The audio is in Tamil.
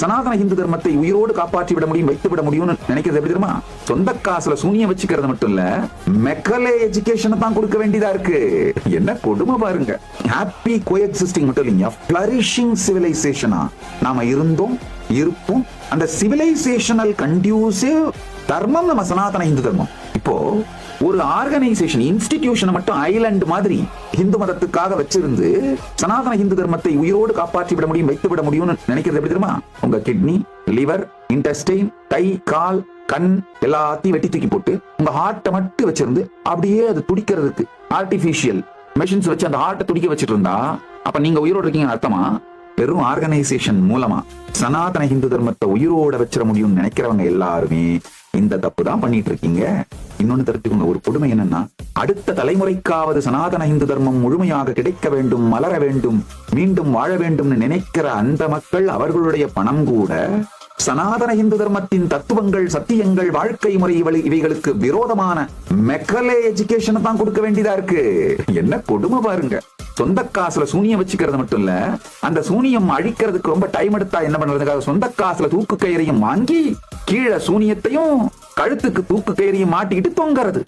சனாதன இந்து தர்மத்தை உயிரோடு காப்பாற்றி விட முடியும், வைத்து விட முடியும்னு நினைக்கிறது எப்படி தெரியுமா? சொந்த காசுல சூனியம் வச்சுக்கிறது மட்டும் இல்ல, மெக்கலே எஜுகேஷன் தான் கொடுக்க வேண்டியதா இருக்கு. என்ன கொடுமை பாருங்க. ஹாப்பி கோஎக்ஸிஸ்டிங் மட்டும் இல்லைங்க, ஃபிளரிஷிங் சிவிலைசேஷனா நாம இருந்தோம், இருப்போம். அந்த சிவிலைசேஷனல் கண்டியூசிவ் தர்மம் நம்ம சனாதன இந்து தர்மம். இப்போ ஒரு ஆர்கனைசேஷன் இன்ஸ்டிடியூஷன் மட்டும் ஐலண்ட் மாதிரி இந்து மதத்துக்காக வச்சிருந்து சனாதன இந்து தர்மத்தை உயிரோடு காப்பாற்றி விட முடியும், வைத்து விட முடியும்னு நினைக்கிறது எப்படி தெரியுமா? உங்க கிட்னி, லிவர், இன்டெஸ்டைன், கை, கால், கண் எல்லாத்தையும் வெட்டி தூக்கி போட்டு உங்க ஹார்ட்டை மட்டும் வச்சிருந்து அப்படியே அது துடிக்கிறதுக்கு ஆர்டிபிஷியல் மெஷின்ஸ் வச்சு அந்த ஹார்ட்டை துடிக்க வச்சிட்டு இருந்தா அப்ப நீங்க உயிரோடு இருக்கீங்கன்னு அர்த்தமா? வெறும் ஆர்கனைசேஷன் மூலமா சனாதன இந்து தர்மத்தை உயிரோட வச்சிட முடியும்னு நினைக்கிறவங்க எல்லாருமே இந்த தப்பு தான் பண்ணிட்டு இருக்கீங்க. இன்னொன்னு தெரிஞ்சுக்கோங்க, ஒரு கொடுமை என்னன்னா, அடுத்த தலைமுறைக்காவது சனாதன இந்து தர்மம் முழுமையாக கிடைக்க வேண்டும், மலர வேண்டும், மீண்டும் வாழ வேண்டும் நினைக்கிற அந்த மக்கள் அவர்களுடைய பணம் கூட சனாதன இந்து தர்மத்தின் தத்துவங்கள், சத்தியங்கள், வாழ்க்கை முறை இவைகளுக்கு விரோதமான மெக்கலே எஜுகேஷன் தான் கொடுக்க வேண்டியதா இருக்கு. என்ன கொடுமை பாருங்க. சொந்த காசுல சூனியம் வச்சுக்கிறது மட்டும் இல்ல, அந்த சூனியம் அழிக்கிறதுக்கு ரொம்ப டைம் எடுத்தா என்ன பண்றதுக்காக சொந்த காசுல தூக்கு கயிறையும் வாங்கி கீழே சூனியத்தையும் கழுத்துக்கு தூக்கு கயிறையும் மாட்டிக்கிட்டு தொங்குறது.